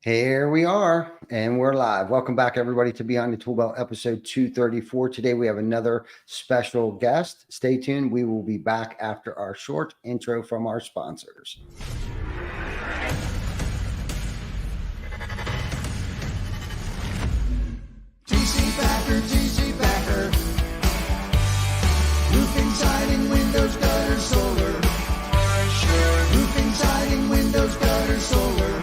Here we are, and we're live. Welcome back, everybody, to Beyond the ToolBelt episode 234. Today, we have another special guest. Stay tuned. We will be back after our short intro from our sponsors. TC Backer. Roofing, siding, windows, gutters, solar. Roofing, siding, windows, gutters, solar.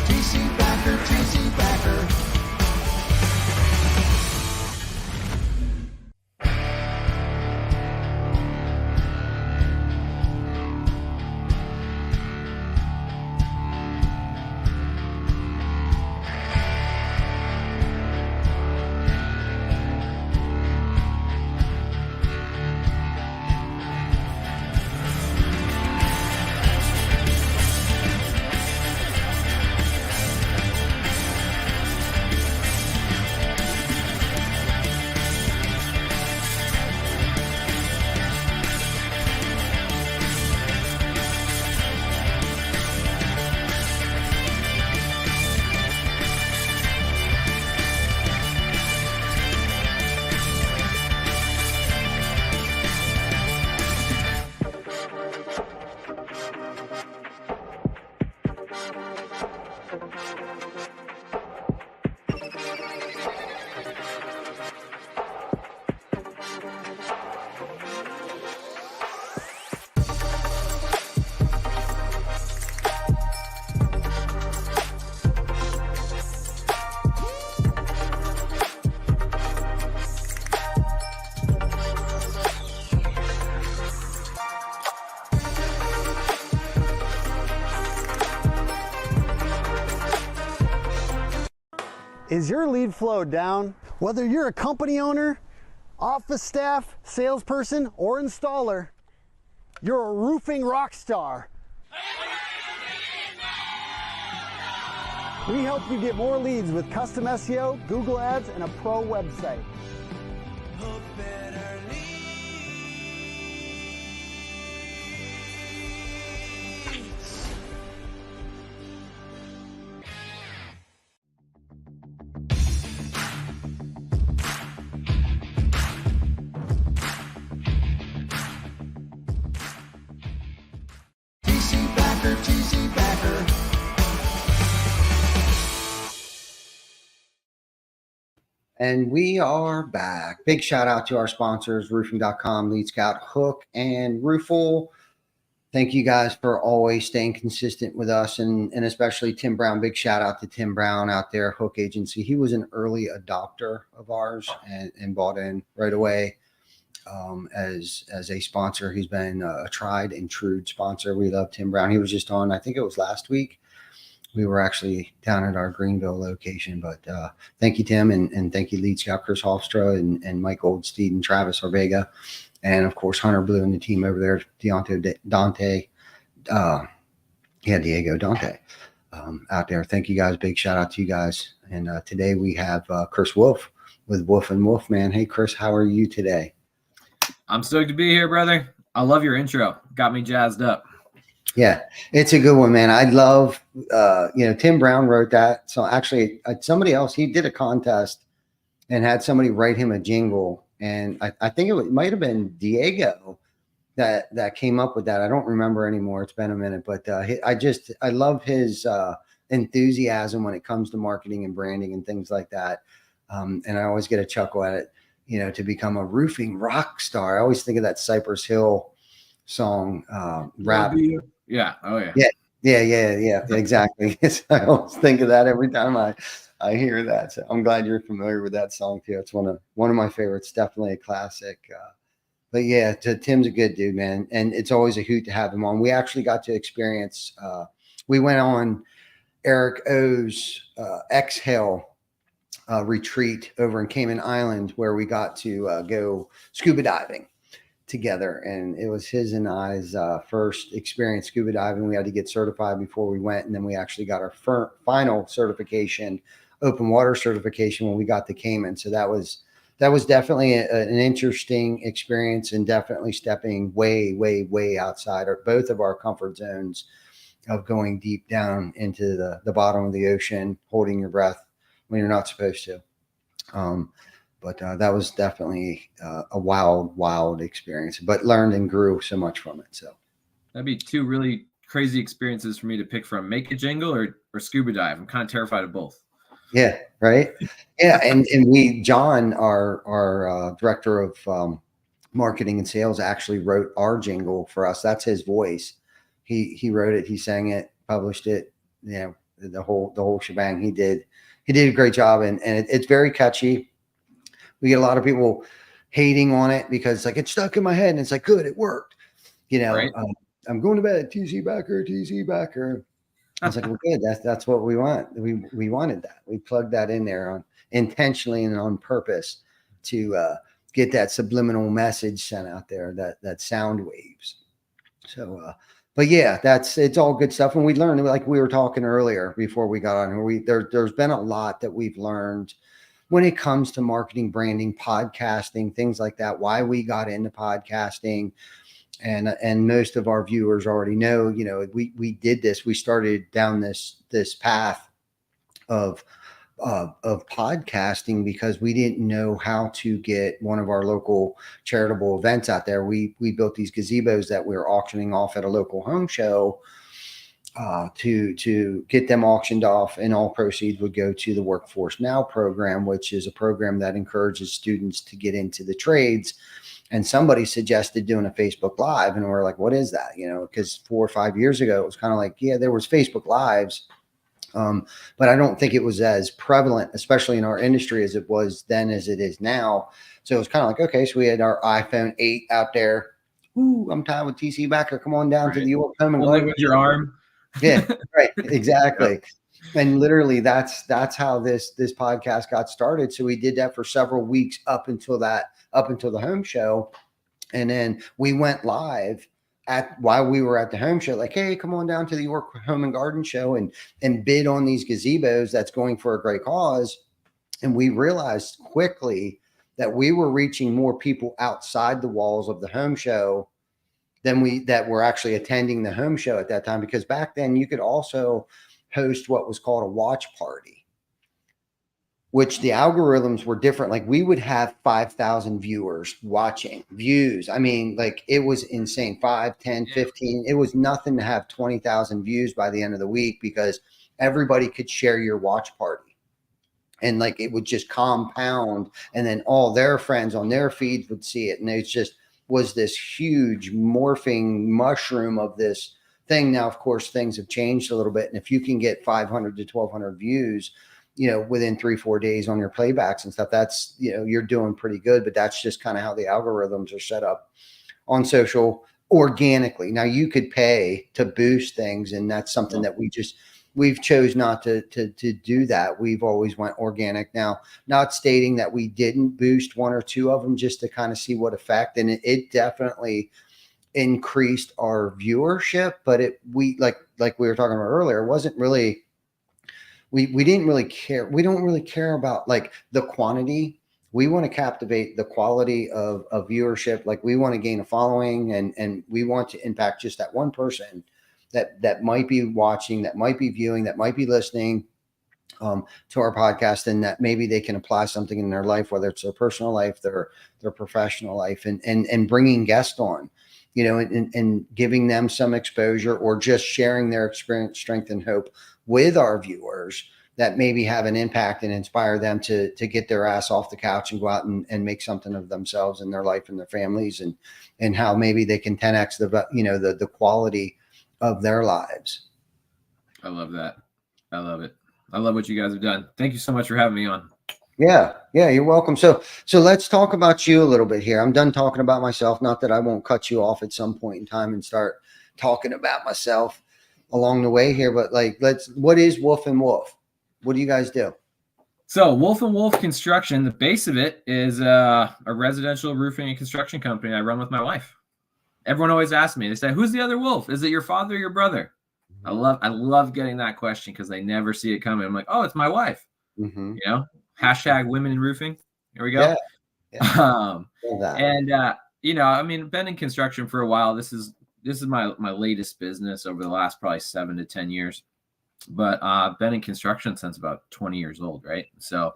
TC Backer. Is your lead flow down? Whether you're a company owner, office staff, salesperson, or installer, you're a roofing rock star. We help you get more leads with custom SEO, Google Ads, and a pro website. TC Backer. And we are back. Big shout out to our sponsors, roofing.com, Lead Scout, Hook, and Roofle. Thank you guys for always staying consistent with us, and especially Tim Brown. Big shout out to Tim Brown out there, Hook Agency. He was an early adopter of ours and bought in right away as a sponsor. He's been a tried and true sponsor. We love Tim Brown. He was just on, I think it was last week. We were actually down at our Greenville location, but thank you, Tim, and thank you, Lead Scout Chris Hofstra and Mike Goldstein and Travis Orvega, and of course Hunter Blue and the team over there, Diego Dante out there. Thank you guys. Big shout out to you guys. And today we have Chris Wolf with Wolf and Wolf, man. Hey, Chris, how are you today? I'm stoked to be here, brother. I love your intro. Got me jazzed up. Yeah, it's a good one, man. I love, Tim Brown wrote that. So actually somebody else, he did a contest and had somebody write him a jingle. And I think it might have been Diego that came up with that. I don't remember anymore. It's been a minute, but I love his enthusiasm when it comes to marketing and branding and things like that. And I always get a chuckle at it, to become a roofing rock star. I always think of that Cypress Hill song, rap. Yeah. Oh yeah. Yeah. Exactly. I always think of that every time I hear that. So I'm glad you're familiar with that song too. It's one of my favorites. Definitely a classic. But yeah, Tim's a good dude, man, and it's always a hoot to have him on. We actually got to experience. We went on Eric O's Exhale retreat over in Cayman Island, where we got to go scuba diving together, and it was his and I's first experience scuba diving. We had to get certified before we went, and then we actually got our final certification, open water certification, when we got to Cayman. So that was definitely an interesting experience, and definitely stepping way outside both of our comfort zones. of going deep down into the bottom of the ocean, holding your breath when you're not supposed to. But that was definitely a wild experience, but learned and grew so much from it. So that'd be two really crazy experiences for me to pick from: make a jingle or scuba dive. I'm kind of terrified of both. yeah, right. Yeah, and John, our director of marketing and sales, actually wrote our jingle for us. That's his voice. He wrote it. He sang it, published it. You know, the whole shebang. He did a great job, and it's very catchy. We get a lot of people hating on it because it's like it's stuck in my head, and it's like, good, it worked. You know, Right. I'm going to bed. TC backer. I was like, well, good. That's what we want. We wanted that. We plugged that in there intentionally and on purpose to get that subliminal message sent out there. That sound waves. So, but yeah, it's all good stuff. And we learned, like we were talking earlier before we got on here, there's been a lot that we've learned when it comes to marketing, branding, podcasting, things like that. Why we got into podcasting. And most of our viewers already know, you know, we did this. We started down this path of podcasting because we didn't know how to get one of our local charitable events out there. We built these gazebos that we were auctioning off at a local home show to get them auctioned off, and all proceeds would go to the Workforce Now program, which is a program that encourages students to get into the trades. And somebody suggested doing a Facebook Live, and we're like, what is that? You know, because 4 or 5 years ago, it was kind of like, yeah, there was Facebook Lives, but I don't think it was as prevalent, especially in our industry, as it was then as it is now. So it was kind of like, okay, so we had our iPhone 8 out there. Ooh, I'm tired with TC Backer. Come on down to the York Home and Only Garden. with your arm. Yeah, right, exactly. And literally, that's how this podcast got started. So we did that for several weeks up until the home show, and then we went live while we were at the home show, like, hey, come on down to the York Home and Garden Show and bid on these gazebos that's going for a great cause. And we realized quickly that we were reaching more people outside the walls of the home show than that were actually attending the home show at that time, because back then you could also host what was called a watch party, which the algorithms were different. Like we would have 5,000 views. I mean, like it was insane. 5, 10, 15. It was nothing to have 20,000 views by the end of the week, because everybody could share your watch party. And like it would just compound, and then all their friends on their feeds would see it. And it just was this huge morphing mushroom of this thing. Now, of course, things have changed a little bit. And if you can get 500 to 1,200 views, you know, within 3-4 days on your playbacks and stuff, that's, you know, you're doing pretty good. But that's just kind of how the algorithms are set up on social organically. Now you could pay to boost things, and that's something that we've chose not to do that. We've always went organic. Now, not stating that we didn't boost 1 or 2 of them just to kind of see what effect, and it definitely increased our viewership. But like we were talking about earlier, it wasn't really, we didn't really care. We don't really care about like the quantity. We want to captivate the quality of viewership. Like we want to gain a following, and we want to impact just that one person that might be watching, that might be viewing, that might be listening to our podcast, and that maybe they can apply something in their life, whether it's their personal life, their professional life, and bringing guests on, you know, and giving them some exposure, or just sharing their experience, strength, and hope with our viewers that maybe have an impact and inspire them to get their ass off the couch and go out and make something of themselves and their life and their families, and how maybe they can 10x the quality of their lives. I love that. I love it. I love what you guys have done. Thank you so much for having me on. Yeah, you're welcome. So let's talk about you a little bit here. I'm done talking about myself. Not that I won't cut you off at some point in time and start talking about myself along the way here, but like, what is Wolf and Wolf? What do you guys do? So Wolf and Wolf Construction, the base of it is a residential roofing and construction company I run with my wife. Everyone always asks me, they say, who's the other wolf? Is it your father or your brother? I love getting that question because they never see it coming. I'm like, oh, it's my wife. Mm-hmm. You know, hashtag women in roofing. Here we go. Yeah. You know, I mean, been in construction for a while. This is this is my latest business over the last probably 7 to 10 years. But I've been in construction since about 20 years old, right? So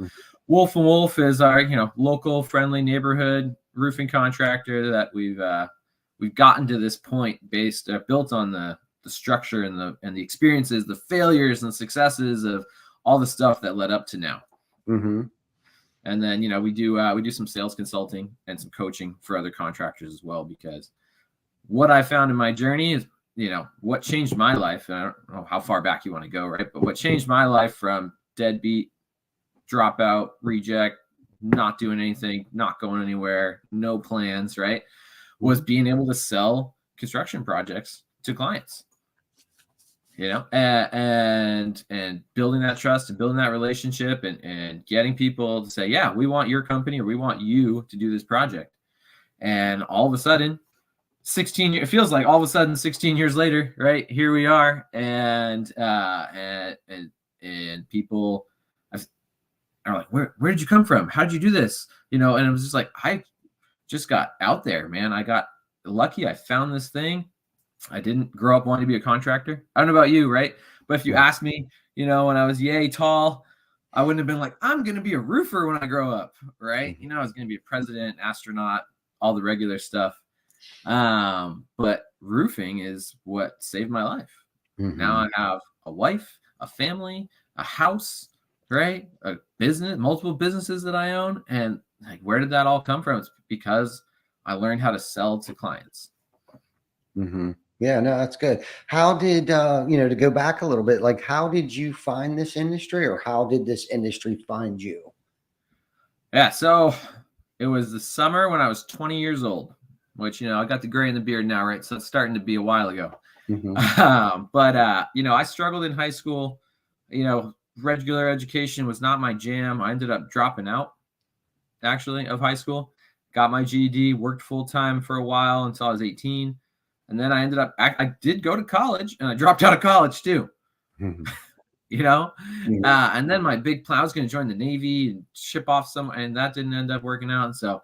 Wolf and Wolf is our, local friendly neighborhood roofing contractor that we've gotten to this point built on the structure and the experiences, the failures and successes of all the stuff that led up to now. Mm-hmm. And then, we do some sales consulting and some coaching for other contractors as well, because what I found in my journey is, what changed my life. And I don't know how far back you want to go, right? But what changed my life from deadbeat, dropout, reject, not doing anything, not going anywhere, no plans, right, was being able to sell construction projects to clients. And building that trust and building that relationship and getting people to say, yeah, we want your company, or we want you to do this project. And all of a sudden, it feels like all of a sudden 16 years later, right, here we are. And people are like, where did you come from? How did you do this? And it was just like, I just got out there, man. I got lucky. I found this thing. I didn't grow up wanting to be a contractor. I don't know about you, right? But if you asked me, when I was yay tall, I wouldn't have been like, I'm going to be a roofer when I grow up, right? I was going to be a president, astronaut, all the regular stuff. But roofing is what saved my life. Mm-hmm. Now I have a wife, a family, a house, right? A business, multiple businesses that I own. And like, where did that all come from? It's because I learned how to sell to clients. Mm-hmm. Yeah, no, that's good. How did, to go back a little bit, like, how did you find this industry, or how did this industry find you? Yeah. So it was the summer when I was 20 years old, which, I got the gray in the beard now, right? So it's starting to be a while ago. Mm-hmm. But I struggled in high school. Regular education was not my jam. I ended up dropping out, actually, of high school. Got my GED, worked full-time for a while until I was 18. And then I ended up, I did go to college, and I dropped out of college too. Mm-hmm. Mm-hmm. And then my big plan, I was going to join the Navy and ship off somewhere, and that didn't end up working out. And so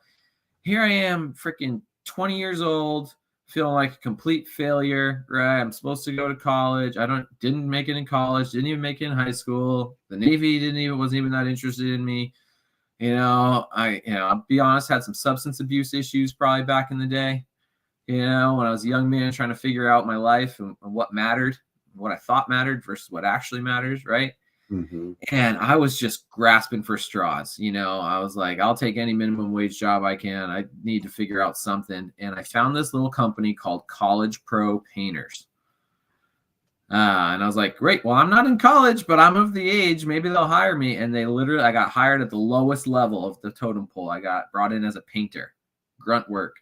here I am, freaking 20 years old, feeling like a complete failure, right? I'm supposed to go to college. Didn't make it in college, didn't even make it in high school. The Navy wasn't even that interested in me. I'll be honest, had some substance abuse issues probably back in the day. When I was a young man trying to figure out my life and what mattered, what I thought mattered versus what actually matters, right? Mm-hmm. And I was just grasping for straws. I was like, I'll take any minimum wage job I can. I need to figure out something. And I found this little company called College Pro Painters. And I was like, great. Well, I'm not in college, but I'm of the age. Maybe they'll hire me. And I got hired at the lowest level of the totem pole. I got brought in as a painter, grunt work,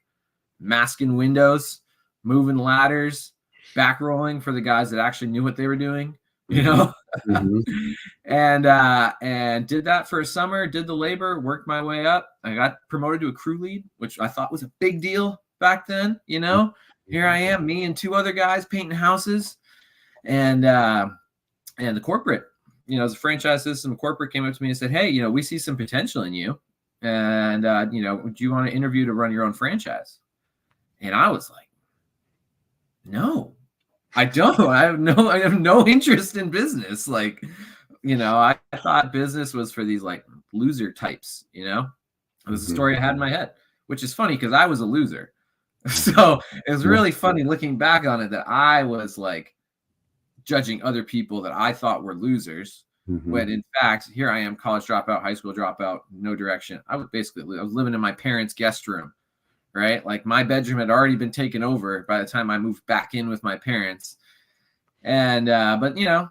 masking windows, moving ladders, back rolling for the guys that actually knew what they were doing, mm-hmm. and did that for a summer, did the labor, worked my way up. I got promoted to a crew lead, which I thought was a big deal back then. Here I am, me and two other guys painting houses, and the corporate, as a franchise system, corporate came up to me and said, hey, we see some potential in you, and do you want to interview to run your own franchise? And I was like, no, I don't. I have no interest in business. Like, I thought business was for these like loser types, It was a story I had in my head, which is funny because I was a loser. So it was really funny looking back on it that I was like judging other people that I thought were losers. Mm-hmm. When in fact, here I am, college dropout, high school dropout, no direction. I was living in my parents' guest room. Right? Like my bedroom had already been taken over by the time I moved back in with my parents. And, but I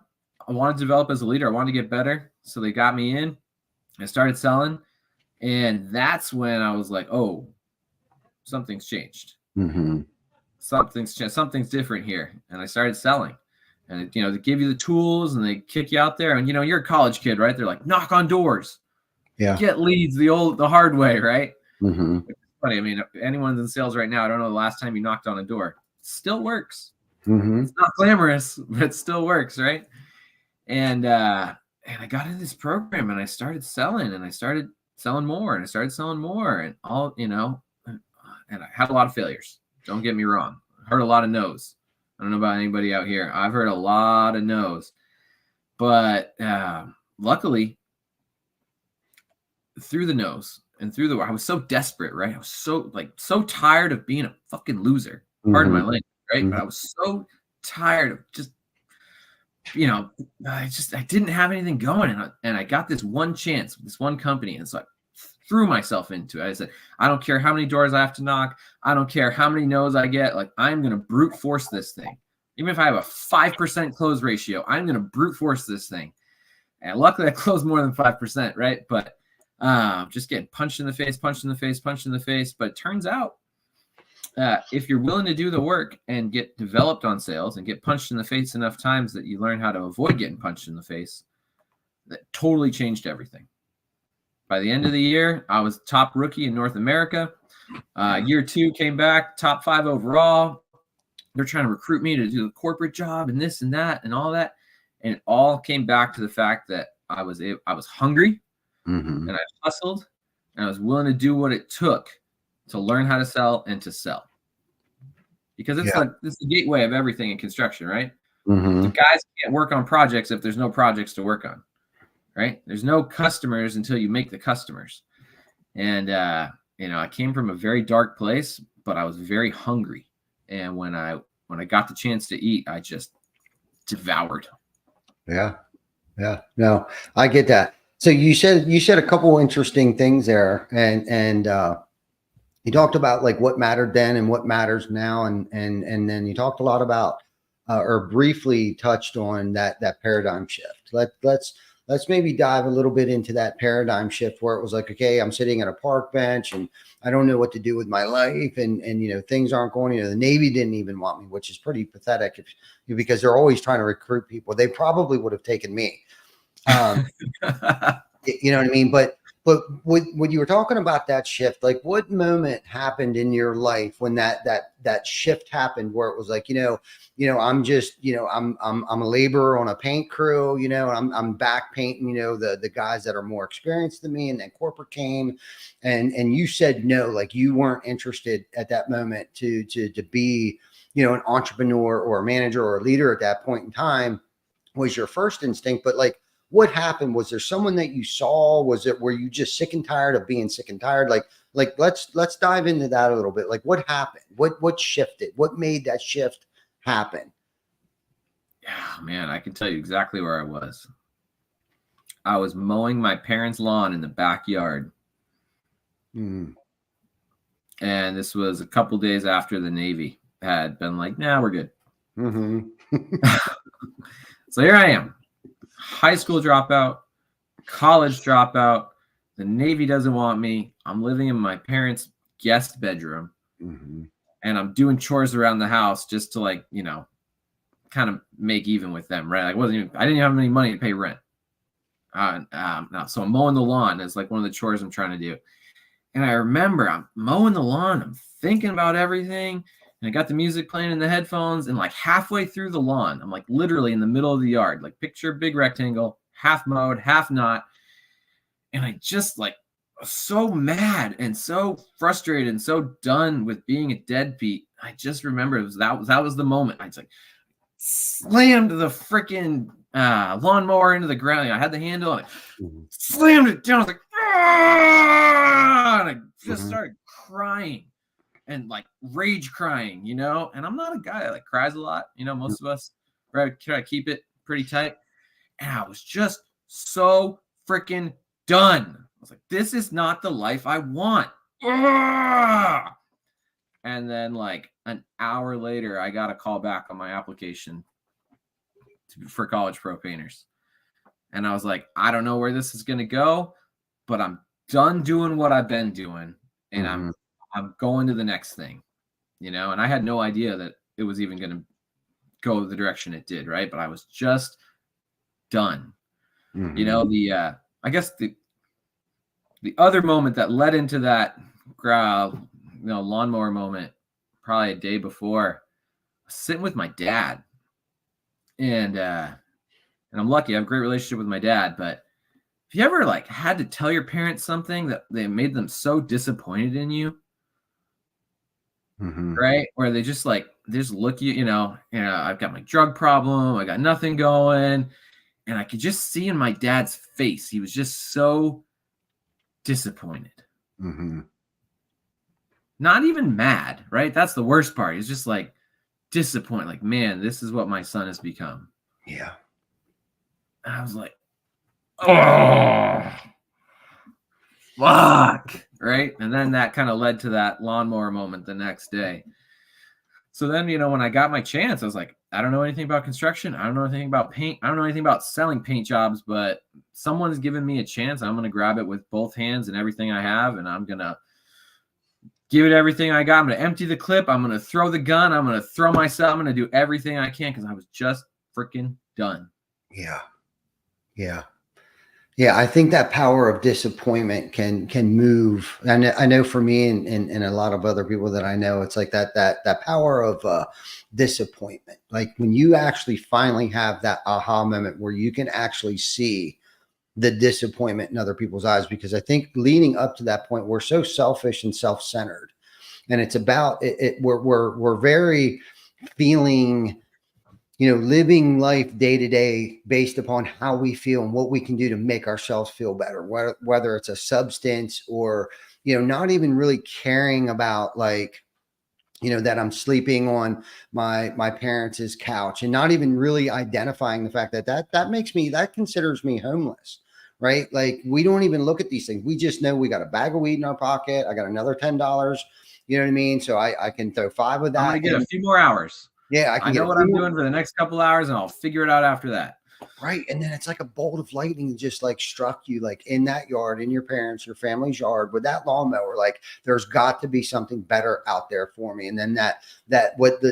wanted to develop as a leader. I wanted to get better. So they got me in. I started selling. And that's when I was like, oh, something's changed. Mm-hmm. Something's changed. Something's different here. And I started selling. And, they give you the tools and they kick you out there. And, you're a college kid, right? They're like, knock on doors. Yeah. Get leads the hard way, right? Mm-hmm. Funny. I mean, anyone's in sales right now, I don't know the last time you knocked on a door. It still works. Mm-hmm. It's not glamorous, but it still works, right? And I got into this program and I started selling, and I started selling more, and I started selling more, and all, and I had a lot of failures. Don't get me wrong. Heard a lot of no's. I don't know about anybody out here. I've heard a lot of no's. But luckily, through the no's and through the, I was so desperate, right? I was so tired of being a fucking loser. Pardon my language, right? But I was so tired of just, I didn't have anything going, and I got this one chance, this one company, and so I threw myself into it. I said, I don't care how many doors I have to knock. I don't care how many no's I get. Like, I'm going to brute force this thing. Even if I have a 5% close ratio, I'm going to brute force this thing. And luckily I closed more than 5%, right? But just getting punched in the face. But it turns out if you're willing to do the work and get developed on sales and get punched in the face enough times that you learn how to avoid getting punched in the face, that totally changed everything. By the end of the year, I was top rookie in North America. Year 2 came back, top 5 overall. They're trying to recruit me to do the corporate job and this and that and all that. And it all came back to the fact that I was hungry and I hustled and I was willing to do what it took to learn how to sell and to sell. Because it's the gateway of everything in construction, right? The guys can't work on projects if there's no projects to work on, right? There's no customers until you make the customers. And, I came from a very dark place, but I was very hungry. And when I got the chance to eat, I just devoured. Yeah. No, I get that. So you said a couple interesting things there, and you talked about like what mattered then and what matters now, and then you talked a lot about or briefly touched on that paradigm shift. Let's maybe dive a little bit into that paradigm shift where it was like, okay, I'm sitting at a park bench and I don't know what to do with my life, and things aren't going. The Navy didn't even want me, which is pretty pathetic because they're always trying to recruit people. They probably would have taken me. You know what I mean? But when you were talking about that shift, like what moment happened in your life when that shift happened where it was like, I'm just, I'm a laborer on a paint crew, and I'm back painting, the guys that are more experienced than me, and then corporate came and you said no, like you weren't interested at that moment to be, an entrepreneur or a manager or a leader at that point in time was your first instinct. But like, what happened? Was there someone that you saw? Were you just sick and tired of being sick and tired? Like let's dive into that a little bit. Like what happened? What shifted? What made that shift happen? Yeah, man, I can tell you exactly where I was. I was mowing my parents' lawn in the backyard. And this was a couple days after the Navy had been like, nah, we're good. So here I am. High school dropout, college dropout. The Navy doesn't want me. I'm living in my parents' guest bedroom, and I'm doing chores around the house just to kind of make even with them, right? I didn't have any money to pay rent. So I'm mowing the lawn. It's like one of the chores I'm trying to do. And I remember I'm mowing the lawn. I'm thinking about everything. And I got the music playing in the headphones, and like halfway through the lawn, I'm like literally in the middle of the yard, like picture a big rectangle, half mowed, half not. And I just was so mad and so frustrated and so done with being a deadbeat. I just remember that was the moment. I just slammed the freaking lawnmower into the ground. I had the handle and I slammed it down. I was like, ah! And I just started crying. And rage crying, and I'm not a guy that cries a lot. Most of us try to keep it pretty tight. And I was just so freaking done. I was like, this is not the life I want. And then an hour later, I got a call back on my application for College Pro Painters. And I was like, I don't know where this is going to go, but I'm done doing what I've been doing. And I'm going to the next thing, and I had no idea that it was even going to go the direction it did. Right. But I was just done. I guess the other moment that led into that lawnmower moment, probably a day before, I was sitting with my dad, and I'm lucky. I have a great relationship with my dad, but if you ever had to tell your parents something that they made them so disappointed in you, right? Where they just look you know, I've got my drug problem, I got nothing going. And I could just see in my dad's face, he was just so disappointed. Not even mad, right? That's the worst part. He's just like disappointed, like, man, this is what my son has become. Yeah. And I was like, oh, fuck, right? And then that kind of led to that lawnmower moment the next day. So then, when I got my chance, I was like, I don't know anything about construction. I don't know anything about paint. I don't know anything about selling paint jobs, but someone's given me a chance. I'm going to grab it with both hands and everything I have, and I'm going to give it everything I got. I'm going to empty the clip. I'm going to throw the gun. I'm going to throw myself. I'm going to do everything I can because I was just freaking done. Yeah. Yeah. Yeah. I think that power of disappointment can move. And I know for me and a lot of other people that I know, it's like that power of disappointment. Like when you actually finally have that aha moment where you can actually see the disappointment in other people's eyes, because I think leading up to that point, we're so selfish and self-centered, and it's about it. We're very feeling, living life day to day based upon how we feel and what we can do to make ourselves feel better, whether it's a substance or, not even really caring about like, that I'm sleeping on my parents' couch and not even really identifying the fact that considers me homeless, right? Like we don't even look at these things. We just know we got a bag of weed in our pocket. I got another $10. You know what I mean? So I can throw 5 of that. I'm going to get a few more hours. Yeah. I know what I'm doing for the next couple hours and I'll figure it out after that. Right. And then it's like a bolt of lightning just like struck you, like in that yard, in your parents' family's yard with that lawnmower. Like there's got to be something better out there for me. And then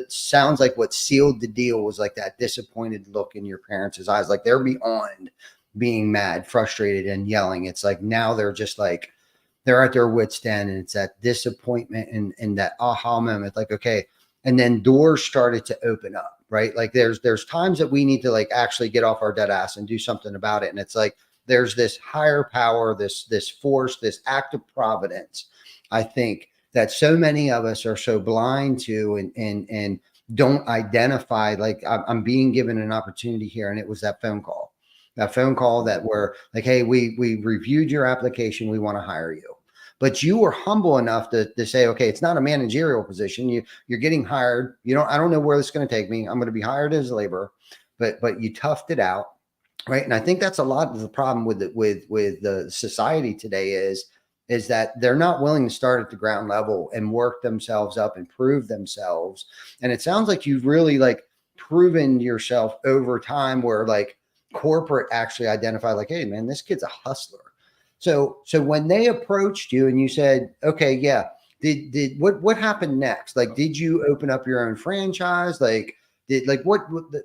sounds like what sealed the deal was like that disappointed look in your parents' eyes. Like they're beyond being mad, frustrated, and yelling. It's like now they're just like, they're at their wit's end, and it's that disappointment and that aha moment. Like, okay. And then doors started to open up, right? Like there's times that we need to like actually get off our dead ass and do something about it. And it's like, there's this higher power, this force, this act of providence, I think, that so many of us are so blind to and don't identify. Like I'm being given an opportunity here. And it was that phone call that were like, hey, we reviewed your application. We want to hire you. But you were humble enough to say, okay, it's not a managerial position. You're getting hired. I don't know where this is going to take me. I'm going to be hired as a laborer, but you toughed it out. Right. And I think that's a lot of the problem with the society today is that they're not willing to start at the ground level and work themselves up and prove themselves. And it sounds like you've really like proven yourself over time where like corporate actually identified like, hey man, this kid's a hustler. So when they approached you and you said, okay, yeah, what happened next? Like, did you open up your own franchise? Like,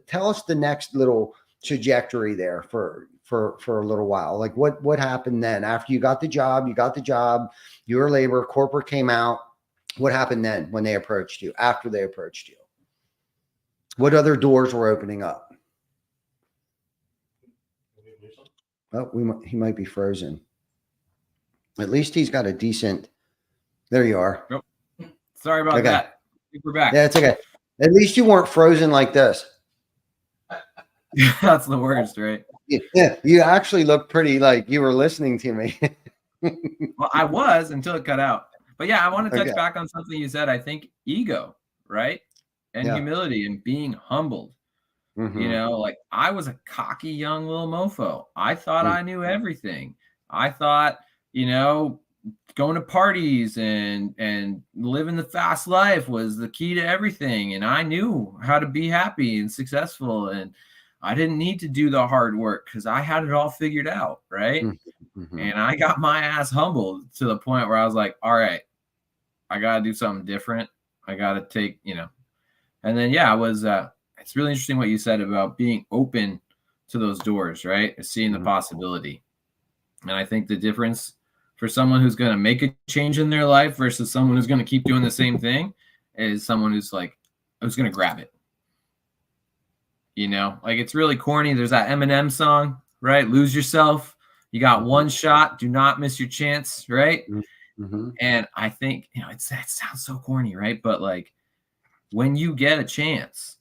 tell us the next little trajectory there for a little while. Like what happened then after you got the job, you were labor, corporate came out. What happened then when they approached you, after they approached you? What other doors were opening up? Oh, he might be frozen. At least he's got a decent. There you are. Nope. Sorry about that. We're back. Yeah, it's okay. At least you weren't frozen like this. That's the worst, right? Yeah, you actually look pretty like you were listening to me. Well, I was until it cut out. But yeah, I want to touch back on something you said. I think ego, right? And humility and being humbled. Mm-hmm. Like I was a cocky young little mofo. I thought I knew everything. I thought, going to parties and living the fast life was the key to everything. And I knew how to be happy and successful. And I didn't need to do the hard work because I had it all figured out. Right. Mm-hmm. And I got my ass humbled to the point where I was like, all right, I got to do something different. I got to take, and then, I was, it's really interesting what you said about being open to those doors, right? Seeing the possibility. And I think the difference for someone who's going to make a change in their life versus someone who's going to keep doing the same thing is someone who's going to grab it. Like it's really corny. There's that Eminem song, right? Lose yourself. You got one shot. Do not miss your chance, right? Mm-hmm. And I think, it sounds so corny, right? But like, when you get a chance,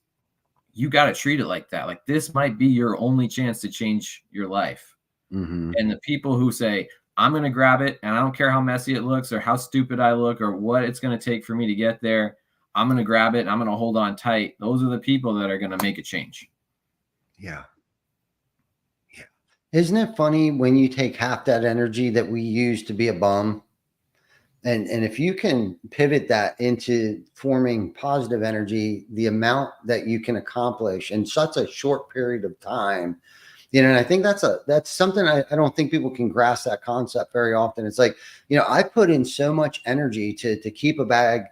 you got to treat it like that. Like, this might be your only chance to change your life. Mm-hmm. And the people who say, I'm going to grab it and I don't care how messy it looks or how stupid I look or what it's going to take for me to get there, I'm going to grab it and I'm going to hold on tight. Those are the people that are going to make a change. Yeah. Yeah. Isn't it funny when you take half that energy that we use to be a bum, and if you can pivot that into forming positive energy, the amount that you can accomplish in such a short period of time, and I think that's something I don't think people can grasp that concept very often. It's like, I put in so much energy to keep a bag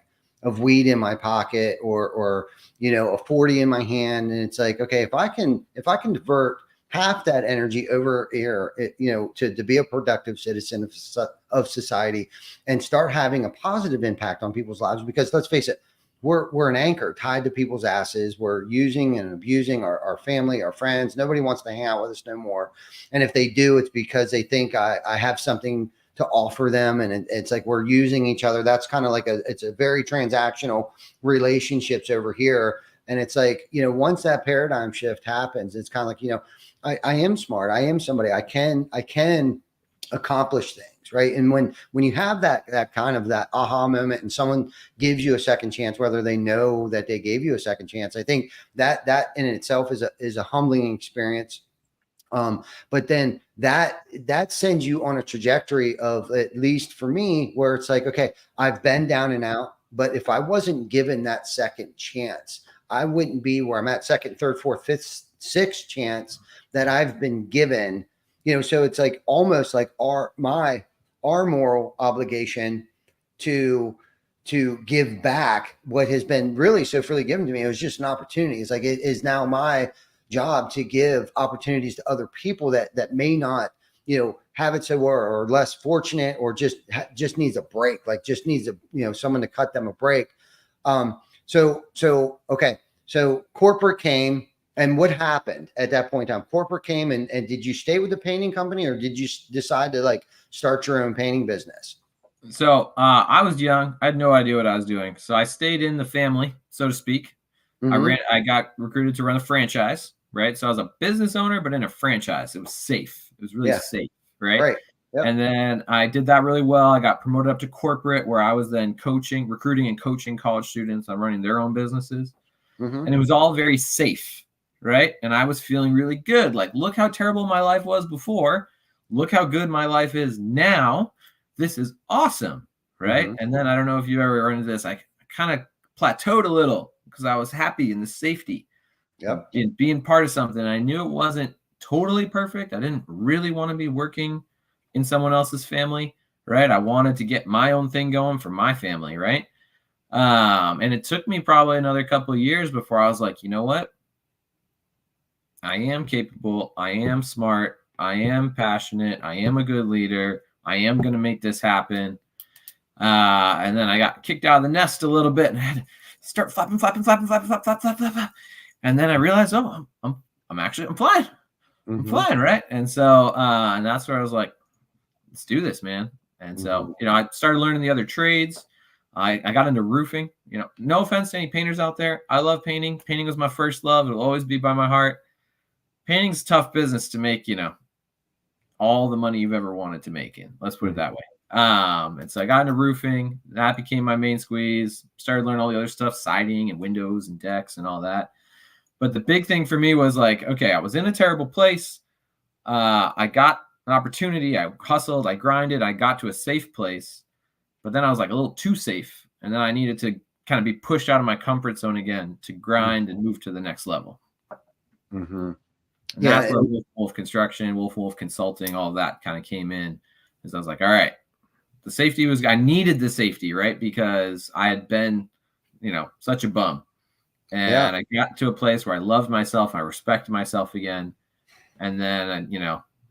of weed in my pocket or a 40 in my hand. And it's like, okay, if I can divert half that energy over here, to be a productive citizen of society and start having a positive impact on people's lives, because let's face it, we're an anchor tied to people's asses. We're using and abusing our family, our friends. Nobody wants to hang out with us no more. And if they do, it's because they think I have something to offer them. And it's like, we're using each other. That's kind of like it's a very transactional relationships over here. And it's like, once that paradigm shift happens, it's kind of like, I am smart. I am somebody. I can accomplish things. Right. And when you have that kind of that aha moment and someone gives you a second chance, whether they know that they gave you a second chance, I think that in itself is a humbling experience. But then that sends you on a trajectory of, at least for me, where it's like, okay, I've been down and out, but if I wasn't given that second chance, I wouldn't be where I'm at. Second, third, fourth, fifth, sixth chance that I've been given. So it's like almost like our moral obligation to give back what has been really so freely given to me. It was just an opportunity. It's like, it is now my job to give opportunities to other people that may not, have it so or less fortunate, or just needs a break, like just needs someone to cut them a break. Okay. So corporate came, and what happened at that point in time? Corporate came, and did you stay with the painting company, or did you decide to like start your own painting business? So I was young. I had no idea what I was doing. So I stayed in the family, so to speak. Mm-hmm. I got recruited to run a franchise, right? So I was a business owner, but in a franchise. It was safe. It was really safe, right? Right. Yep. And then I did that really well. I got promoted up to corporate, where I was then recruiting and coaching college students on running their own businesses. Mm-hmm. And it was all very safe, right? And I was feeling really good. Like, look how terrible my life was before. Look how good my life is now. This is awesome, right? Mm-hmm. And then I don't know if you ever run into this. I kind of plateaued a little because I was happy in the safety, Yep. in being part of something. I knew it wasn't totally perfect. I didn't really want to be working in someone else's family, right? I wanted to get my own thing going for my family, right? And it took me probably another couple of years before I was like, you know what? I am capable. I am smart. I am passionate. I am a good leader. I am going to make this happen. And then I got kicked out of the nest a little bit and had to start flapping. And then I realized, I'm flying. I'm flying, right? And so, and that's where I was like, let's do this, man. And so, I started learning the other trades. I got into roofing. No offense to any painters out there. I love painting. Painting was my first love. It'll always be by my heart. Painting's a tough business to make, all the money you've ever wanted to make in. Let's put it that way. And so I got into roofing. That became my main squeeze. Started learning all the other stuff, siding and windows and decks and all that. But the big thing for me was like, okay, I was in a terrible place. I got an opportunity. I hustled. I grinded. I got to a safe place. But then I was like a little too safe. And then I needed to kind of be pushed out of my comfort zone again to grind and move to the next level. Mm-hmm. And that's where Wolf Construction, Wolf Consulting, all of that kind of came in. Because I was like, all right, the safety I needed the safety, right? Because I had been, such a bum. And I got to a place where I loved myself. I respected myself again. And then,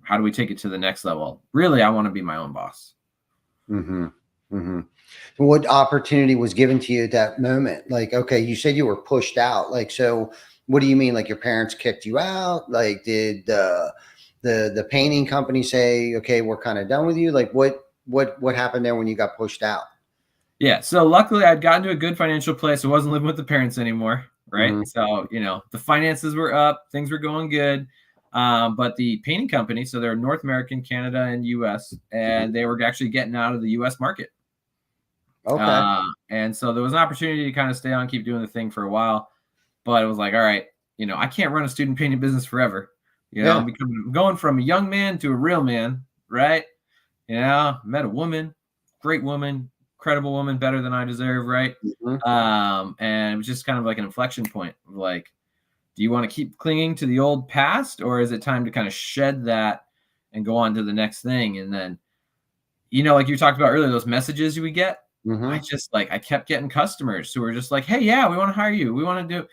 how do we take it to the next level? Really, I want to be my own boss. Mm-hmm. Mm-hmm. What opportunity was given to you at that moment? Like, okay, you said you were pushed out. Like, so what do you mean? Like your parents kicked you out? Like, did the painting company say, okay, we're kind of done with you? Like what what happened there when you got pushed out? Yeah. So luckily I'd gotten to a good financial place. I wasn't living with the parents anymore. Right. Mhm. So, the finances were up, things were going good. But the painting company, so they're North American, Canada, and US, Mhm. and they were actually getting out of the US market. Okay. And so there was an opportunity to kind of stay on, keep doing the thing for a while. But it was like, all right, I can't run a student painting business forever. Yeah. I'm going from a young man to a real man, right? Met a woman, great woman, credible woman, better than I deserve, right? Mhm. And it was just kind of like an inflection point of like, do you want to keep clinging to the old past, or is it time to kind of shed that and go on to the next thing? And then, like you talked about earlier, those messages you would get, Mhm. I kept getting customers who were just like, hey, yeah, we want to hire you. We want to do,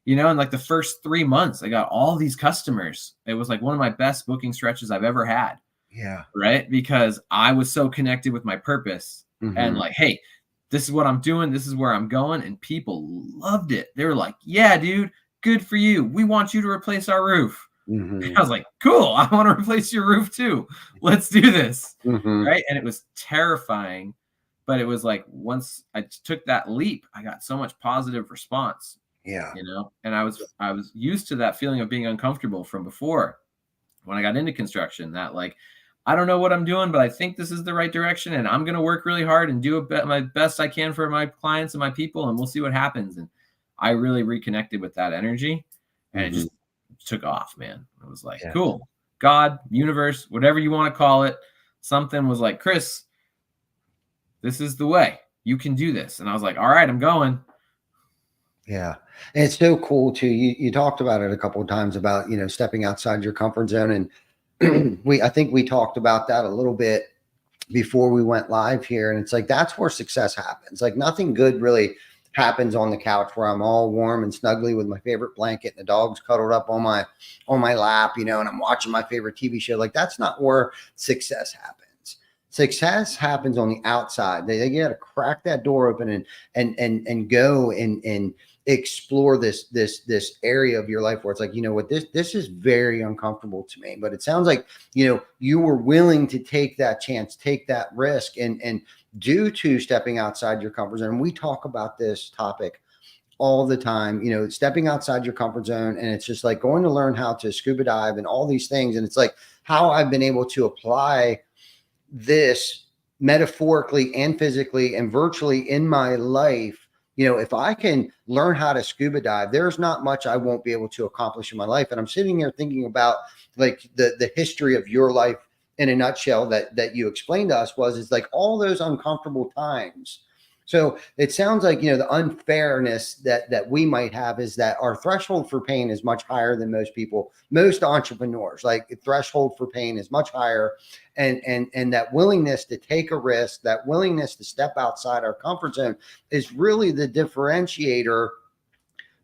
and like the first 3 months, I got all these customers. It was like one of my best booking stretches I've ever had. Yeah. Right. Because I was so connected with my purpose and Mhm. like, hey, this is what I'm doing. This is where I'm going. And people loved it. They were like, yeah, dude, good for you. We want you to replace our roof. And I Mhm. was like, cool. I want to replace your roof too. Let's do this. Mhm. Right. And it was terrifying. But it was like once I took that leap, I got so much positive response, Yeah. and I was used to that feeling of being uncomfortable from before when I got into construction, that like, I don't know what I'm doing, but I think this is the right direction, and I'm going to work really hard and do my best I can for my clients and my people, and we'll see what happens. And I really reconnected with that energy, and it Mhm. just took off, man. It was like, Yeah. cool. God, universe, whatever you want to call it, something was like, Chris, this is the way. You can do this. And I was like, all right, I'm going. Yeah. And it's so cool too. You talked about it a couple of times about, stepping outside your comfort zone. And I think we talked about that a little bit before we went live here. And it's like, that's where success happens. Like nothing good really happens on the couch where I'm all warm and snuggly with my favorite blanket and the dog's cuddled up on my lap, and I'm watching my favorite TV show. Like that's not where success happens. Success happens on the outside. They got to crack that door open and go and explore this area of your life where it's like, what, this is very uncomfortable to me. But it sounds like, you were willing to take that chance, take that risk, and due to stepping outside your comfort zone. We talk about this topic all the time, stepping outside your comfort zone. And it's just like going to learn how to scuba dive and all these things. And it's like how I've been able to apply this metaphorically and physically and virtually in my life. If I can learn how to scuba dive, there's not much I won't be able to accomplish in my life. And I'm sitting here thinking about like the history of your life in a nutshell that you explained to us is like all those uncomfortable times. So it sounds like, the unfairness that we might have is that our threshold for pain is much higher than most people, most entrepreneurs. Like the threshold for pain is much higher. And that willingness to take a risk, that willingness to step outside our comfort zone is really the differentiator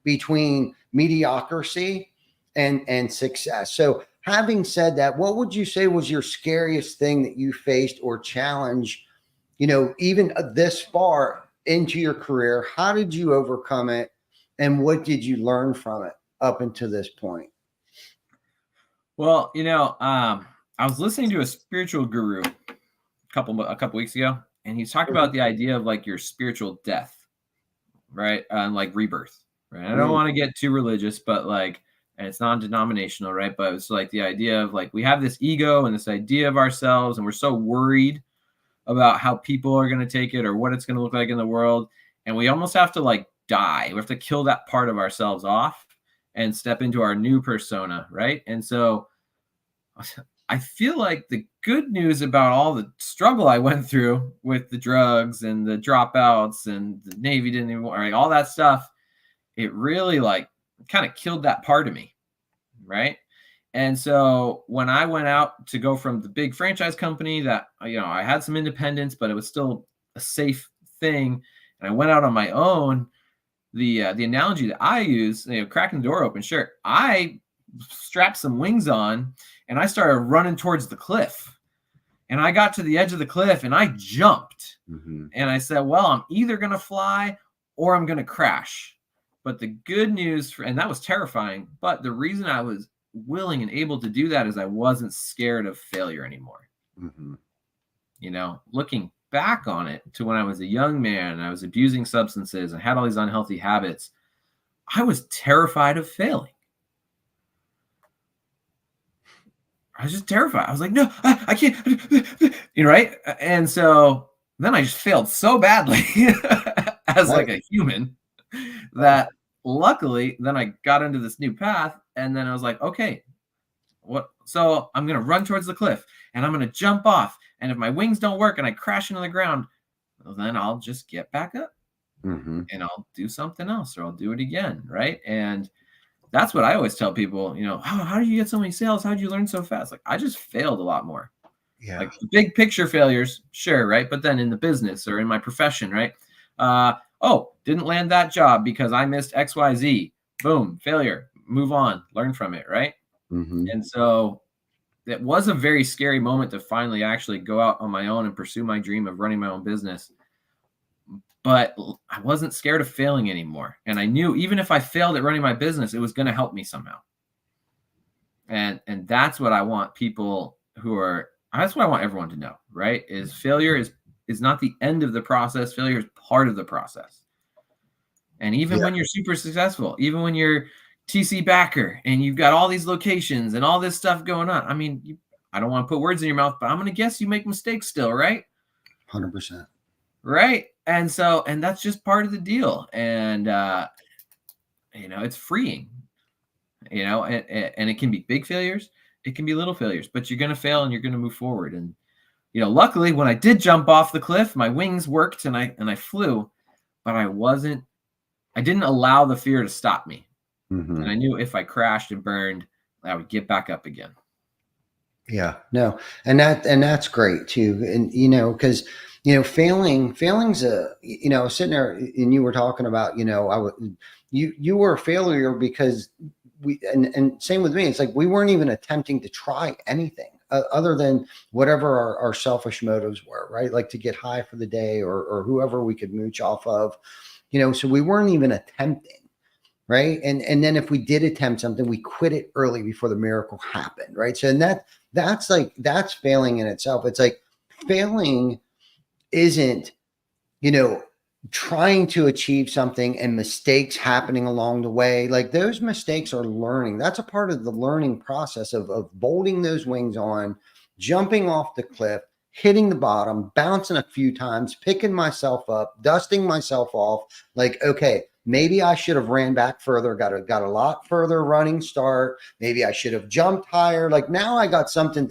between mediocrity and success. So having said that, what would you say was your scariest thing that you faced or challenge, even this far into your career? How did you overcome it? And what did you learn from it up until this point? Well, I was listening to a spiritual guru a couple weeks ago, and he's talking about the idea of like your spiritual death, right? And like rebirth, right? I don't Mm, want to get too religious, but like, and it's non-denominational, right? But it's like the idea of like we have this ego and this idea of ourselves, and we're so worried about how people are going to take it or what it's going to look like in the world, and we almost have to like die. We have to kill that part of ourselves off and step into our new persona, right? And so I feel like the good news about all the struggle I went through with the drugs and the dropouts and the Navy didn't even like all that stuff, it really like kind of killed that part of me, right? And so when I went out to go from the big franchise company that I had some independence, but it was still a safe thing, and I went out on my own, the analogy that I use, cracking the door open, sure, I strapped some wings on and I started running towards the cliff. And I got to the edge of the cliff and I jumped. mm-hmm. And I said, well, I'm either going to fly or I'm going to crash. But the good news, and that was terrifying, but the reason I was willing and able to do that is I wasn't scared of failure anymore. Mm-hmm. looking back on it to when I was a young man and I was abusing substances and had all these unhealthy habits, I was terrified of failing. I was just terrified. I was like, no, I can't, right? And so then I just failed so badly as like a human that luckily then I got into this new path. And then I was like, okay, so I'm going to run towards the cliff and I'm going to jump off. And if my wings don't work and I crash into the ground, well, then I'll just get back up and I'll do something else or I'll do it again. Right. And that's what I always tell people, how do you get so many sales? How did you learn so fast? Like, I just failed a lot more. Yeah. Like big picture failures, sure, right? But then in the business or in my profession, right? Didn't land that job because I missed XYZ. Boom, failure. Move on, learn from it, right? And so it was a very scary moment to finally actually go out on my own and pursue my dream of running my own business. But I wasn't scared of failing anymore. And I knew even if I failed at running my business, it was going to help me somehow. And that's what I want that's what I want everyone to know, right? Is failure is not the end of the process. Failure is part of the process. And even when you're super successful, even when you're TC backer and you've got all these locations and all this stuff going on. I mean, I don't want to put words in your mouth, but I'm going to guess you make mistakes still, right? 100%. Right. And that's just part of the deal. And, it's freeing, and it can be big failures. It can be little failures, but you're going to fail and you're going to move forward. And, luckily when I did jump off the cliff, my wings worked and I flew, but I didn't allow the fear to stop me. And I knew if I crashed and burned, I would get back up again. Yeah, no. And that's great too. And, cause failing's sitting there and you were talking about, you were a failure because and same with me. It's like, we weren't even attempting to try anything other than whatever our selfish motives were, right? Like to get high for the day or whoever we could mooch off of, so we weren't even attempting. Right. And then if we did attempt something, we quit it early before the miracle happened. Right. So that's failing in itself. It's like failing isn't, trying to achieve something and mistakes happening along the way. Like those mistakes are learning. That's a part of the learning process of bolting those wings on, jumping off the cliff, hitting the bottom, bouncing a few times, picking myself up, dusting myself off. Like, okay, maybe I should have ran back further, got a lot further running start. Maybe I should have jumped higher. Like now I got something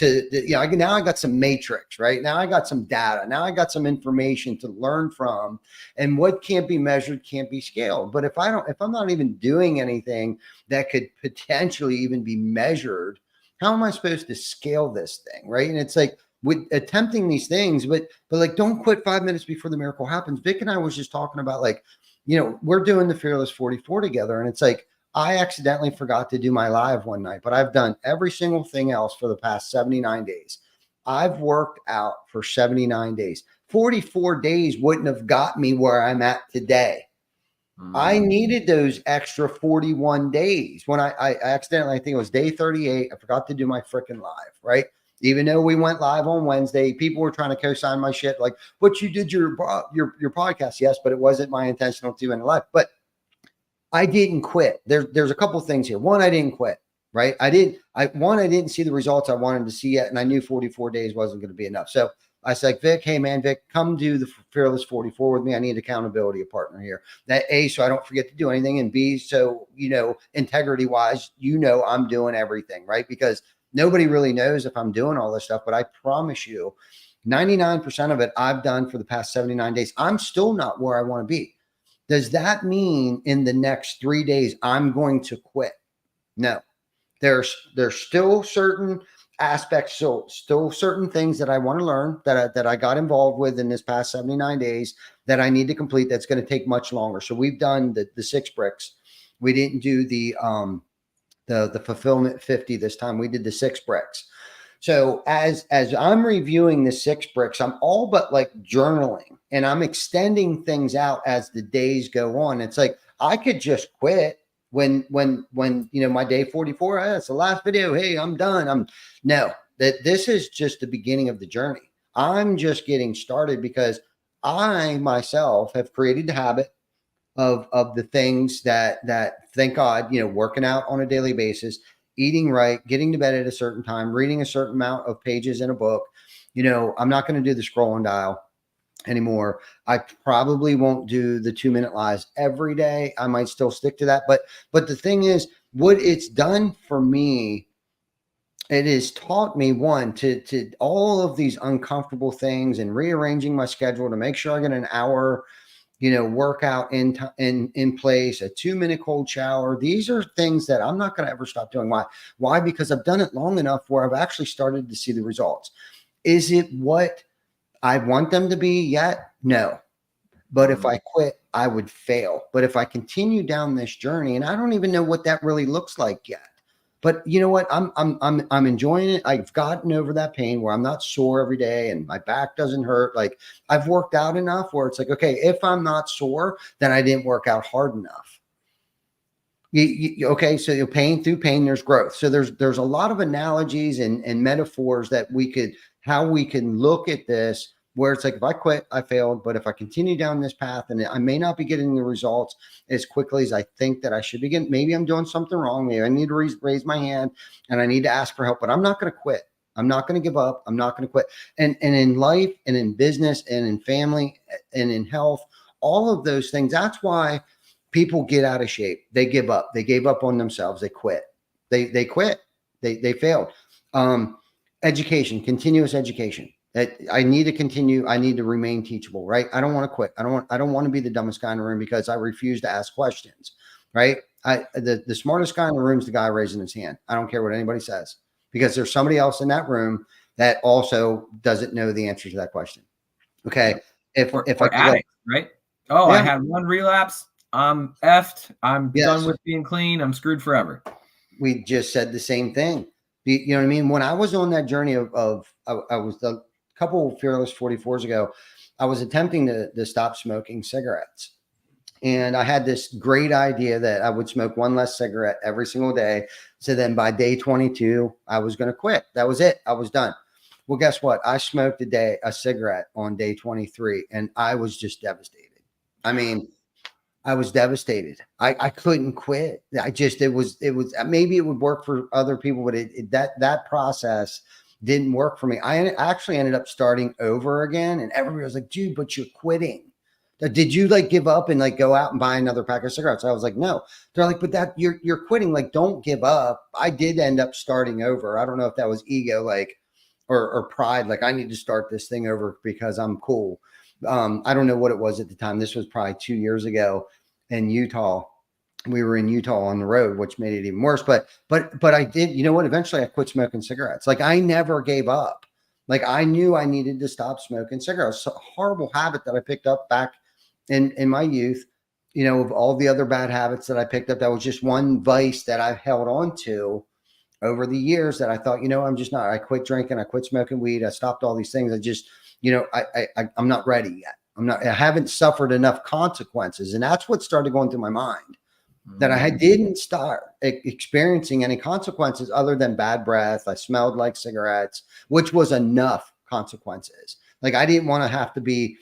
now I got some matrix, right? Now I got some data. Now I got some information to learn from, and what can't be measured can't be scaled. But if I'm not even doing anything that could potentially even be measured, how am I supposed to scale this thing? Right. And it's like, with attempting these things, but like, don't quit 5 minutes before the miracle happens. Vic and I was just talking about like, we're doing the Fearless 44 together. And it's like, I accidentally forgot to do my live one night, but I've done every single thing else for the past 79 days. I've worked out for 79 days. 44 days wouldn't have got me where I'm at today. I needed those extra 41 days when I accidentally, I think it was day 38. I forgot to do my freaking live, right? Even though we went live on Wednesday, people were trying to co-sign my shit. Like, but you did your podcast. Yes, but it wasn't my intentional to end life. But I didn't quit. There's a couple of things here. One, I didn't quit, right? I didn't see the results I wanted to see yet. And I knew 44 days wasn't going to be enough. So I said, Vic, hey man, Vic, come do the Fearless 44 with me. I need accountability, a partner here. That A, so I don't forget to do anything. And B, so, integrity wise, I'm doing everything, right? Because nobody really knows if I'm doing all this stuff, but I promise you 99% of it I've done for the past 79 days. I'm still not where I want to be. Does that mean in the next 3 days, I'm going to quit? No, there's still certain aspects. So still certain things that I want to learn that I got involved with in this past 79 days that I need to complete. That's going to take much longer. So we've done the 6 bricks. We didn't do the fulfillment 50 this time. We did the 6 bricks. So as I'm reviewing the 6 bricks, I'm all but like journaling and I'm extending things out as the days go on. It's like, I could just quit when my day 44, that's the last video. Hey, I'm done. No, this is just the beginning of the journey. I'm just getting started because I myself have created the habit of the things that thank God, working out on a daily basis, eating right, getting to bed at a certain time, reading a certain amount of pages in a book. I'm not going to do the scroll and dial anymore. I probably won't do the 2-minute lies every day. I might still stick to that. But the thing is, what it's done for me, it has taught me one to all of these uncomfortable things and rearranging my schedule to make sure I get an hour workout in place, a 2-minute cold shower. These are things that I'm not going to ever stop doing. Why? Because I've done it long enough where I've actually started to see the results. Is it what I want them to be yet? No. But if I quit, I would fail. But if I continue down this journey, and I don't even know what that really looks like yet. But you know what? I'm enjoying it. I've gotten over that pain where I'm not sore every day and my back doesn't hurt. Like I've worked out enough where it's like, okay, if I'm not sore, then I didn't work out hard enough. Okay, so you're pain through pain, there's growth. So there's a lot of analogies and metaphors that how we can look at this, where it's like, if I quit, I failed. But if I continue down this path, and I may not be getting the results as quickly as I think that I should be getting, maybe I'm doing something wrong. Maybe I need to raise my hand and I need to ask for help, but I'm not going to quit. I'm not going to give up. I'm not going to quit. And in life and in business and in family and in health, all of those things, that's why people get out of shape. They give up. They gave up on themselves. They quit. They quit. They failed. Education, continuous education. I need to continue. I need to remain teachable, right? I don't want to quit. I don't want to be the dumbest guy in the room because I refuse to ask questions, right? The smartest guy in the room is the guy raising his hand. I don't care what anybody says, because there's somebody else in that room that also doesn't know the answer to that question. Okay. If I addict, right? Oh, yeah. I had one relapse. I'm effed. I'm Yes. done with being clean. I'm screwed forever. We just said the same thing. You know what I mean? When I was on that journey I was a couple Fearless 44s ago, I was attempting to stop smoking cigarettes. And I had this great idea that I would smoke one less cigarette every single day. So then by day 22, I was going to quit. That was it. I was done. Well, guess what? I smoked a cigarette on day 23, and I was just devastated. I mean, I was devastated. I couldn't quit. It was maybe it would work for other people, but that process didn't work for me. I actually ended up starting over again, and everybody was like, dude, but you're quitting. Did you like give up and like go out and buy another pack of cigarettes? I was like, no. They're like, but that you're quitting. Like, don't give up. I did end up starting over. I don't know if that was ego, like, or pride. Like, I need to start this thing over because I'm cool. I don't know what it was at the time. This was probably 2 years ago in Utah. We were in Utah on the road, which made it even worse. But I did, you know what? Eventually I quit smoking cigarettes. Like, I never gave up. Like, I knew I needed to stop smoking cigarettes. It's a horrible habit that I picked up back in my youth, of all the other bad habits that I picked up. That was just one vice that I've held on to over the years that I thought, I'm just not. I quit drinking. I quit smoking weed. I stopped all these things. I just, I'm not ready yet. I haven't suffered enough consequences. And that's what started going through my mind, that I didn't start experiencing any consequences other than bad breath. I smelled like cigarettes, which was enough consequences. Like, I didn't want to have to be,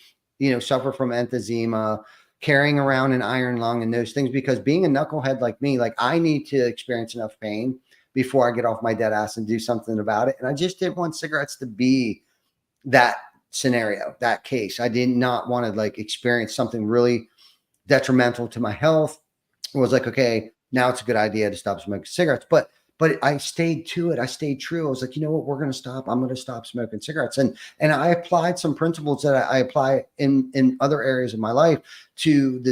suffer from emphysema, carrying around an iron lung and those things, because being a knucklehead like me, like, I need to experience enough pain before I get off my dead ass and do something about it. And I just didn't want cigarettes to be that scenario, that case. I did not want to like experience something really detrimental to my health. It was like, okay, now it's a good idea to stop smoking cigarettes. But I stayed to it. I stayed true. I was like, you know what, we're going to stop. I'm going to stop smoking cigarettes. And I applied some principles that I apply in other areas of my life to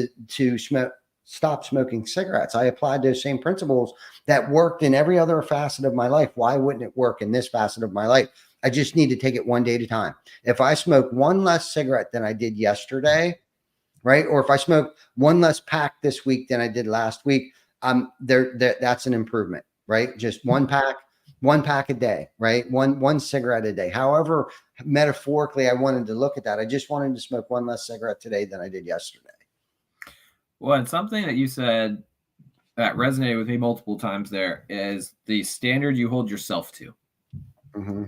stop smoking cigarettes. I applied those same principles that worked in every other facet of my life. Why wouldn't it work in this facet of my life? I just need to take it one day at a time. If I smoke one less cigarette than I did yesterday, right? Or if I smoke one less pack this week than I did last week, that's an improvement, right? Just one pack a day, right? One cigarette a day. However, metaphorically, I wanted to look at that. I just wanted to smoke one less cigarette today than I did yesterday. Well, and something that you said that resonated with me multiple times there is the standard you hold yourself to. Mm-hmm.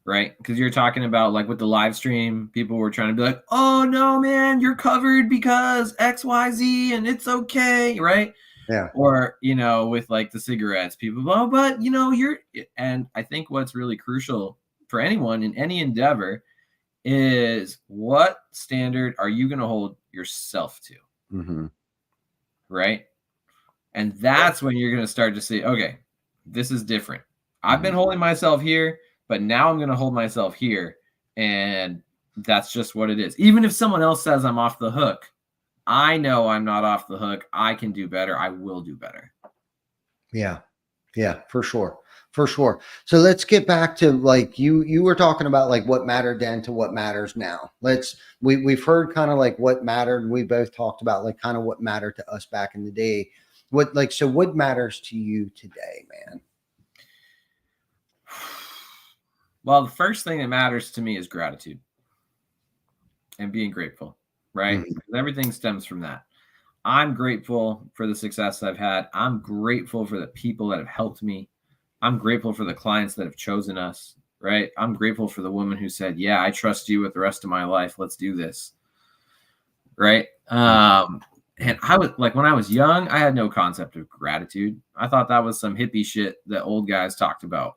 right? Because you're talking about like with the live stream, people were trying to be like, oh no, man, you're covered because XYZ and it's okay, right? Yeah. Or, you know, with like the cigarettes, people, oh, but you know, and I think what's really crucial for anyone in any endeavor is what standard are you going to hold yourself to? Mm-hmm. Right. And that's when you're going to start to see, okay, this is different. I've been holding myself here, but now I'm going to hold myself here. And that's just what it is. Even if someone else says I'm off the hook, I know I'm not off the hook. I can do better. I will do better. Yeah. Yeah, for sure. For sure. So let's get back to like you were talking about like what mattered then to what matters now. We've heard kind of like what mattered. We both talked about like kind of what mattered to us back in the day. What matters to you today, man? Well, the first thing that matters to me is gratitude and being grateful, right? Mm-hmm. Everything stems from that. I'm grateful for the success I've had. I'm grateful for the people that have helped me. I'm grateful for the clients that have chosen us, right? I'm grateful for the woman who said, yeah, I trust you with the rest of my life. Let's do this. Right. And I was like, when I was young, I had no concept of gratitude. I thought that was some hippie shit that old guys talked about.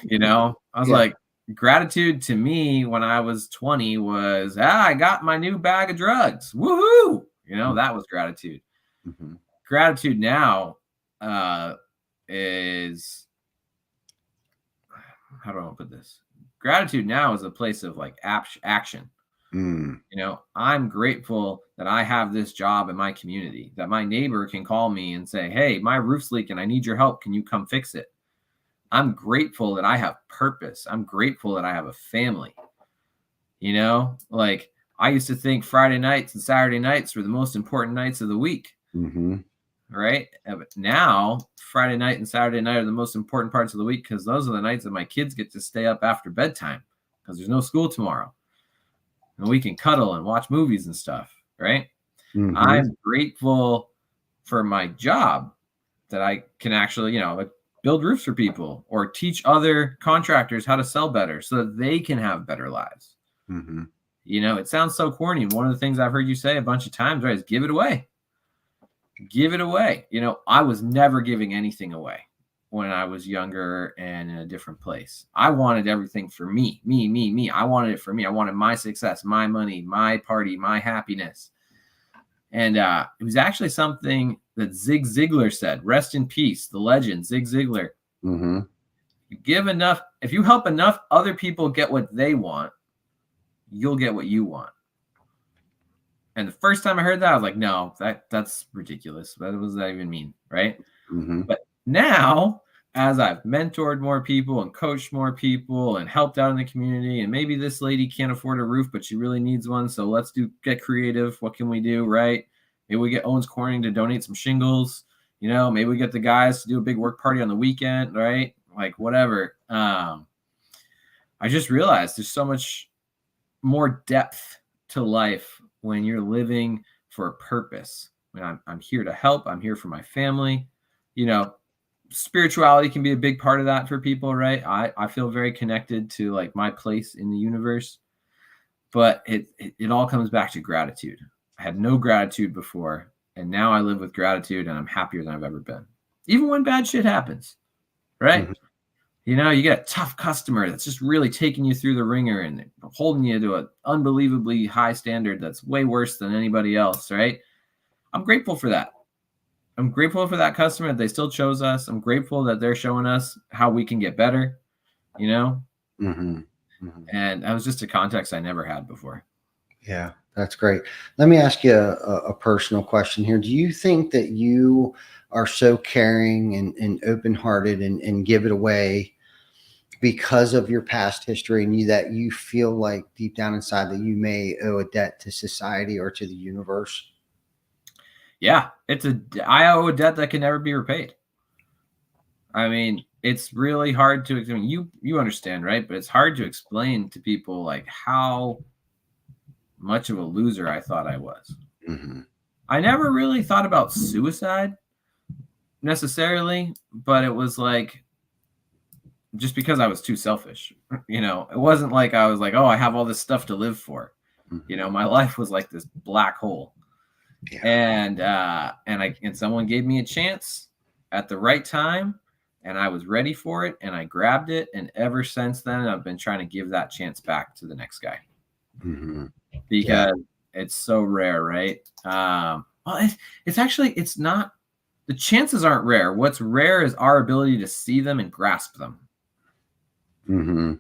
You know, I was like, gratitude to me when I was 20 was, I got my new bag of drugs. Woohoo. You know, that was gratitude. Mm-hmm. Gratitude now is, how do I put this? Gratitude now is a place of like action. You know, I'm grateful that I have this job in my community, that my neighbor can call me and say, hey, my roof's leaking. I need your help. Can you come fix it? I'm grateful that I have purpose. I'm grateful that I have a family. You know, like I used to think Friday nights and Saturday nights were the most important nights of the week. Mm-hmm. Right. But now Friday night and Saturday night are the most important parts of the week because those are the nights that my kids get to stay up after bedtime because there's no school tomorrow. And we can cuddle and watch movies and stuff. Right. Mm-hmm. I'm grateful for my job that I can actually, you know, like build roofs for people or teach other contractors how to sell better so that they can have better lives. Mm-hmm. You know, it sounds so corny. One of the things I've heard you say a bunch of times, right, is give it away. Give it away. You know, I was never giving anything away when I was younger and in a different place. I wanted everything for me. I wanted it for me. I wanted my success, my money, my party, my happiness. And it was actually something that Zig Ziglar said. Rest in peace, the legend, Zig Ziglar. Mm-hmm. You give enough, if you help enough other people get what they want, you'll get what you want. And the first time I heard that, I was like, no, that's ridiculous. What does that even mean? Right. Mm-hmm. But now, as I've mentored more people and coached more people and helped out in the community, and maybe this lady can't afford a roof, but she really needs one. So let's get creative. What can we do? Right. Maybe we get Owens Corning to donate some shingles. You know, maybe we get the guys to do a big work party on the weekend. Right. Like whatever. I just realized there's so much more depth to life when you're living for a purpose. When I'm here to help, I'm here for my family. You know, spirituality can be a big part of that for people, right? I feel very connected to like my place in the universe, but it all comes back to gratitude. I had no gratitude before, and now I live with gratitude, and I'm happier than I've ever been, even when bad shit happens, right? Mm-hmm. You know, you get a tough customer that's just really taking you through the ringer and holding you to an unbelievably high standard that's way worse than anybody else, right? I'm grateful for that. I'm grateful for that customer that they still chose us. I'm grateful that they're showing us how we can get better, you know? Mm-hmm. Mm-hmm. And that was just a context I never had before. Yeah, that's great. Let me ask you a personal question here. Do you think that you are so caring and open-hearted and give it away because of your past history and that you feel like deep down inside that you may owe a debt to society or to the universe? Yeah, I owe a debt that can never be repaid. I mean, it's really hard to, I mean, you understand, right? But it's hard to explain to people like how much of a loser I thought I was. Mm-hmm. I never really thought about suicide necessarily, but it was like just because I was too selfish. You know, it wasn't like I was like, oh, I have all this stuff to live for. You know, my life was like this black hole. Yeah. And someone gave me a chance at the right time, and I was ready for it, and I grabbed it, and ever since then I've been trying to give that chance back to the next guy. Mm-hmm. Because it's so rare, right? Well, it's actually, it's not, the chances aren't rare. What's rare is our ability to see them and grasp them. Mm-hmm.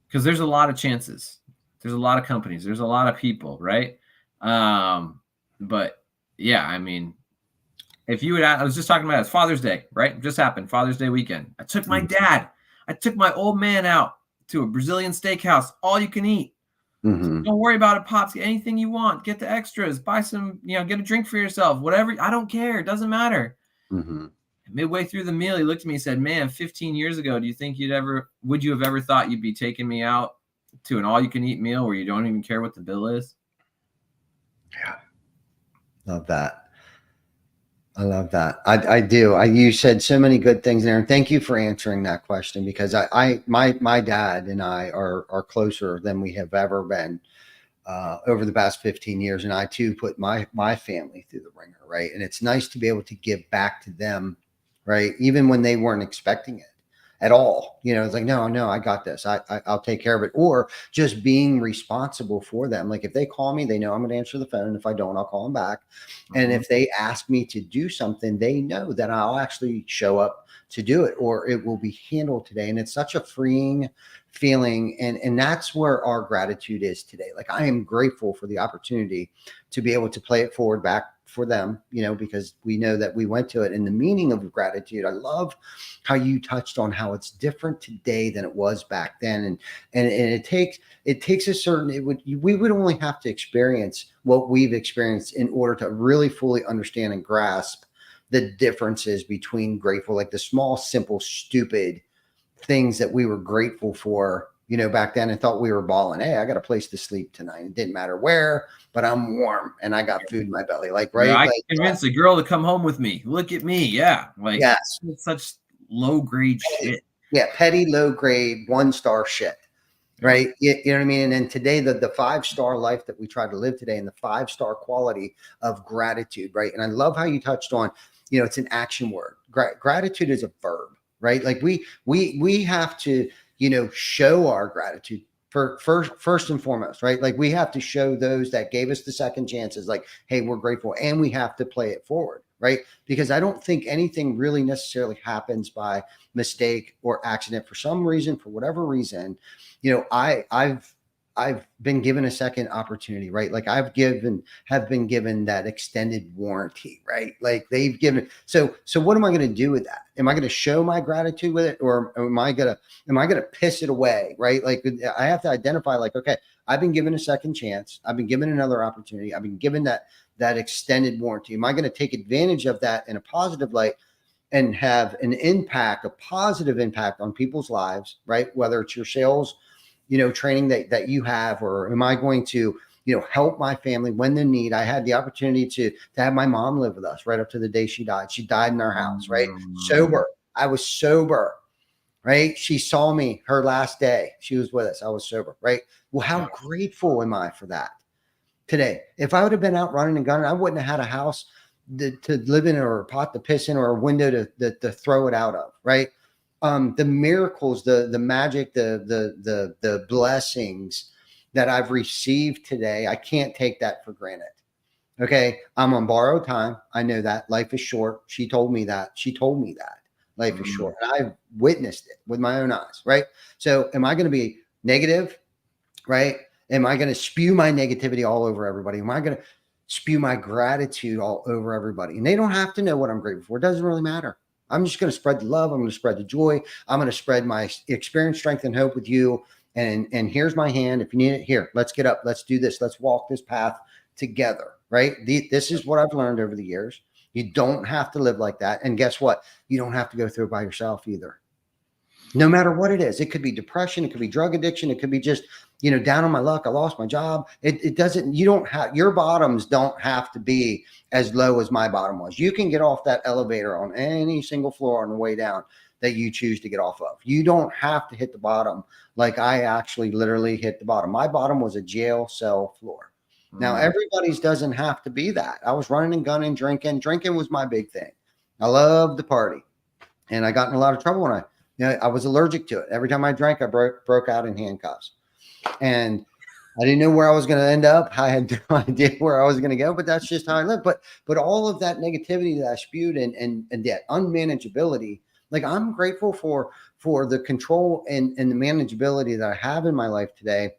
Because there's a lot of chances. There's a lot of companies. There's a lot of people, right? But yeah, I mean, if you would, I was just talking about it, it's Father's Day, right? It just happened, Father's Day weekend. I took my dad, I took my old man out to a Brazilian steakhouse, all you can eat. Mm-hmm. Don't worry about it, Pops. Get anything you want. Get the extras. Buy some, get a drink for yourself. Whatever. I don't care. It doesn't matter. Mm-hmm. Midway through the meal, he looked at me and said, man, 15 years ago, do you think would you have ever thought you'd be taking me out to an all-you-can-eat meal where you don't even care what the bill is? Yeah. Love that. I love that. I do. You said so many good things there, and thank you for answering that question, because my dad and I are closer than we have ever been over the past 15 years. And I too put my family through the ringer. Right. And it's nice to be able to give back to them, right? Even when they weren't expecting it at all. It's like, no, I got this. I'll take care of it. Or just being responsible for them. Like if they call me, they know I'm going to answer the phone. And if I don't, I'll call them back. And if they ask me to do something, they know that I'll actually show up to do it, or it will be handled today. And it's such a freeing feeling. And that's where our gratitude is today. Like I am grateful for the opportunity to be able to play it forward back for them, because we know that we went to it. And the meaning of gratitude, I love how you touched on how it's different today than it was back then. And it takes a certain, we would only have to experience what we've experienced in order to really fully understand and grasp the differences between grateful, like the small, simple, stupid things that we were grateful for, back then, and thought we were balling. Hey, I got a place to sleep tonight. It didn't matter where, but I'm warm and I got food in my belly. Like, right. Yeah, I like, convinced a girl to come home with me. Look at me. Yeah. Like, yes. It's such low grade shit. Yeah. Petty, low grade, 1-star shit. Right. You know what I mean? And then today, the 5-star life that we try to live today, and the 5-star quality of gratitude. Right. And I love how you touched on, it's an action word. Gratitude is a verb, right? Like we have to, show our gratitude for first and foremost, right? Like we have to show those that gave us the second chances, like, hey, we're grateful, and we have to play it forward, right? Because I don't think anything really necessarily happens by mistake or accident. For some reason, for whatever reason, I've been given a second opportunity, right? Like have been given that extended warranty, right? Like they've given. So what am I going to do with that? Am I going to show my gratitude with it, or am I going to piss it away? Right? Like I have to identify, like, okay, I've been given a second chance. I've been given another opportunity. I've been given that extended warranty. Am I going to take advantage of that in a positive light and have a positive impact on people's lives, right? Whether it's your sales, training that you have, or am I going to, help my family when they need? I had the opportunity to have my mom live with us right up to the day she died. She died in our house, right? Sober. I was sober, right? She saw me her last day. She was with us. I was sober, right? Well, how grateful am I for that today? If I would have been out running and gunning, I wouldn't have had a house to live in, or a pot to piss in, or a window to throw it out of, right? The miracles, the magic, the blessings that I've received today, I can't take that for granted. Okay. I'm on borrowed time. I know that life is short. She told me that life is short, and I've witnessed it with my own eyes. Right. So am I going to be negative? Right. Am I going to spew my negativity all over everybody? Am I going to spew my gratitude all over everybody? And they don't have to know what I'm grateful for. It doesn't really matter. I'm just going to spread the love. I'm going to spread the joy. I'm going to spread my experience, strength, and hope with you. And here's my hand. If you need it, here, let's get up. Let's do this. Let's walk this path together, right? This is what I've learned over the years. You don't have to live like that. And guess what? You don't have to go through it by yourself either. No matter what it is. It could be depression. It could be drug addiction. It could be just, down on my luck. I lost my job. It doesn't, your bottoms don't have to be as low as my bottom was. You can get off that elevator on any single floor on the way down that you choose to get off of. You don't have to hit the bottom. Like I actually literally hit the bottom. My bottom was a jail cell floor. Now everybody's doesn't have to be that. I was running and gunning, drinking. Drinking was my big thing. I loved the party, and I got in a lot of trouble when I was allergic to it. Every time I drank, I broke out in handcuffs, and I didn't know where I was going to end up. I had no idea where I was going to go, but that's just how I live. But all of that negativity that I spewed and that unmanageability, like I'm grateful for the control and the manageability that I have in my life today.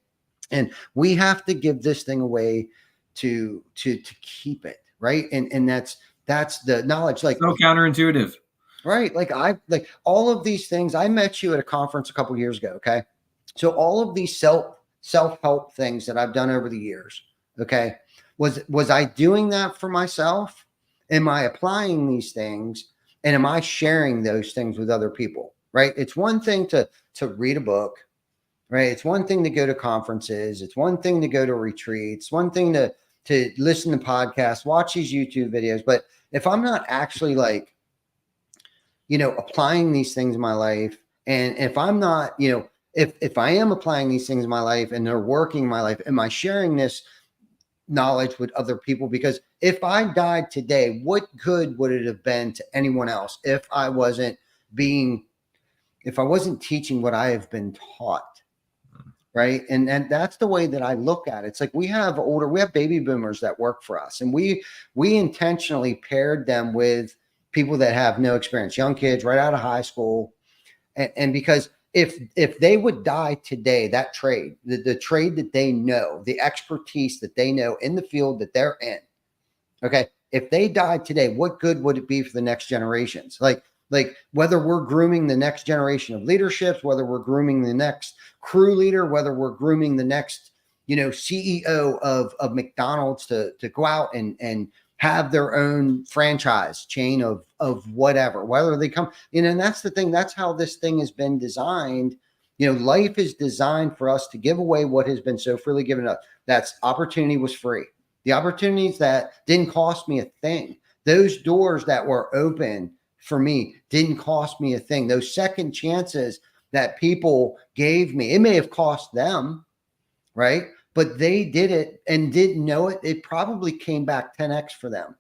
And we have to give this thing away to keep it, right. And that's the knowledge. Like so counterintuitive, right? Like like all of these things. I met you at a conference a couple years ago. Okay, so all of these self-help things that I've done over the years, okay, was I doing that for myself? Am I applying these things, and am I sharing those things with other people? Right? It's one thing to read a book, right? It's one thing to go to conferences. It's one thing to go to retreats. One thing to listen to podcasts, watch these YouTube videos. But if I'm not actually like, applying these things in my life, and if I'm not, if I am applying these things in my life and they're working in my life, am I sharing this knowledge with other people? Because if I died today, what good would it have been to anyone else if I wasn't teaching what I have been taught? Right. And that's the way that I look at it. It's like we have baby boomers that work for us, and we intentionally paired them with people that have no experience, young kids right out of high school. And because if they would die today, that trade, the trade that they know, the expertise that they know in the field that they're in, okay, if they died today, what good would it be for the next generations? Like whether we're grooming the next generation of leaderships, whether we're grooming the next crew leader, whether we're grooming the next, CEO of McDonald's to go out and have their own franchise chain of whatever, whether they come, and that's the thing. That's how this thing has been designed. Life is designed for us to give away what has been so freely given up. That's opportunity was free. The opportunities that didn't cost me a thing. Those doors that were open for me didn't cost me a thing. Those second chances that people gave me, it may have cost them, right? But they did it and didn't know it. It probably came back 10x for them.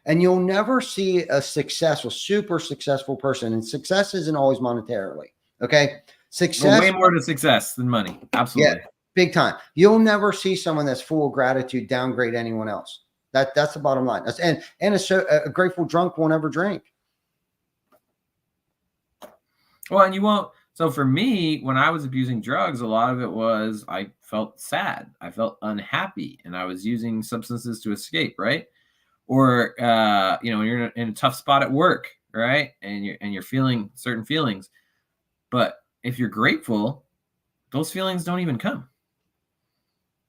And you'll never see a super successful person. And success isn't always monetarily. Okay. Success. Way more to success than money. Absolutely. Yeah, big time. You'll never see someone that's full of gratitude downgrade anyone else. That's the bottom line. And a grateful drunk won't ever drink. Well, and you won't. So for me, when I was abusing drugs, a lot of it was I felt sad. I felt unhappy, and I was using substances to escape, right? Or when you're in a tough spot at work, right? And you're feeling certain feelings. But if you're grateful, those feelings don't even come.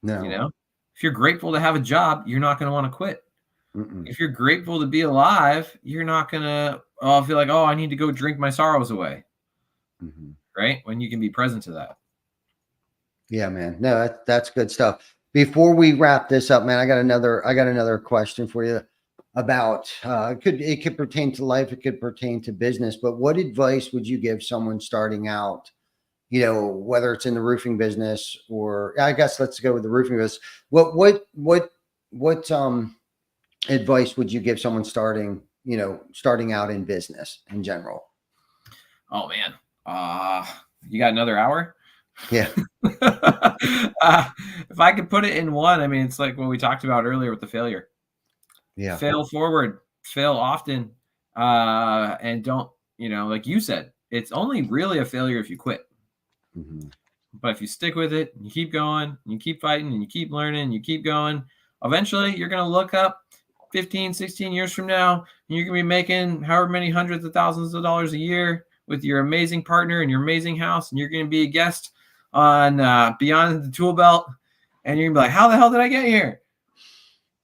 No. If you're grateful to have a job, you're not going to want to quit. Mm-mm. If you're grateful to be alive, you're not going to feel like, I need to go drink my sorrows away. Mm-hmm. Right? When you can be present to that. Yeah, man. No, that's good stuff. Before we wrap this up, man, I got another question for you about it could pertain to life, it could pertain to business, but what advice would you give someone starting out, whether it's in the roofing business, or I guess let's go with the roofing business. What advice would you give someone starting out in business in general? Oh man. You got another hour? Yeah. If I could put it in one, I mean, it's like what we talked about earlier with the failure. Yeah. Fail forward, fail often. And don't, like you said, it's only really a failure if you quit. Mm-hmm. But if you stick with it, and you keep going, and you keep fighting, and you keep learning, and you keep going, eventually you're going to look up 15, 16 years from now, and you're going to be making however many hundreds of thousands of dollars a year with your amazing partner and your amazing house, and you're going to be a guest on Beyond the ToolBelt, and you're going to be like, how the hell did I get here?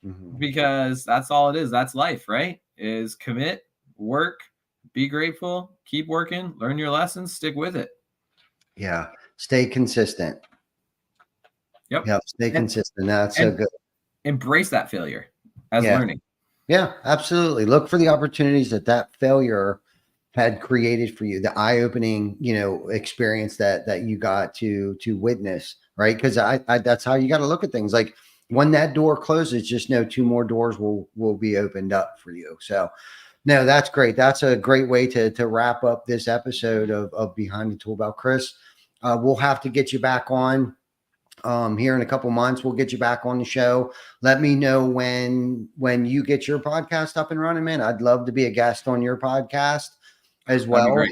Mm-hmm. Because that's all it is. That's life, right? Is commit, work, be grateful, keep working, learn your lessons, stick with it. Yeah. Stay consistent. Yep. Stay consistent. That's so good. Embrace that failure as learning. Yeah, absolutely. Look for the opportunities that failure had created for you, the eye-opening, experience that you got to witness, right? Because I that's how you got to look at things. Like when that door closes, just know two more doors will be opened up for you. So no, that's great. That's a great way to wrap up this episode of Behind the Tool Belt. Chris, we'll have to get you back on here in a couple months. We'll get you back on the show. Let me know when you get your podcast up and running, man. I'd love to be a guest on your podcast as well,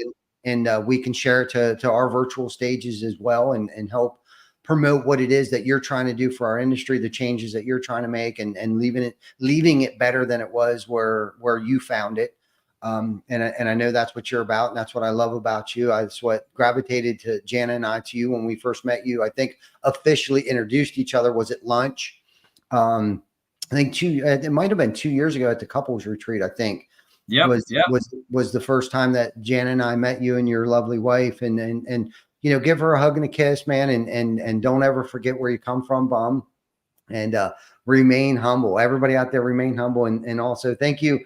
and we can share it to our virtual stages as well, and help promote what it is that you're trying to do for our industry, the changes that you're trying to make, and leaving it better than it was where you found it. And I know that's what you're about, and that's what I love about you. That's what gravitated to Jana and I to you when we first met you. I think officially introduced each other was at lunch. I think it might have been 2 years ago at the couples retreat. I think was the first time that Jana and I met you and your lovely wife, and give her a hug and a kiss, man, and don't ever forget where you come from, bum, and remain humble. Everybody out there, remain humble, and also thank you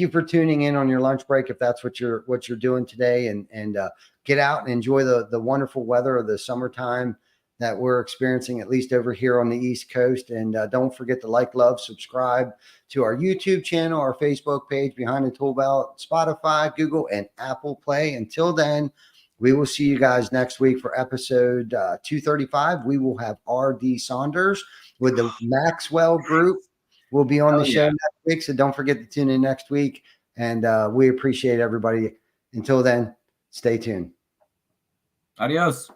for tuning in on your lunch break, if that's what you're doing today, and get out and enjoy the wonderful weather of the summertime that we're experiencing, at least over here on the East Coast. And don't forget to like, love, subscribe to our YouTube channel, our Facebook page, Behind the Tool Belt, Spotify, Google, and Apple Play. Until then, we will see you guys next week for episode 235. We will have R.D. Saunders with the Maxwell Group. We'll be on the show next week, so don't forget to tune in next week. And we appreciate everybody. Until then, stay tuned. Adios.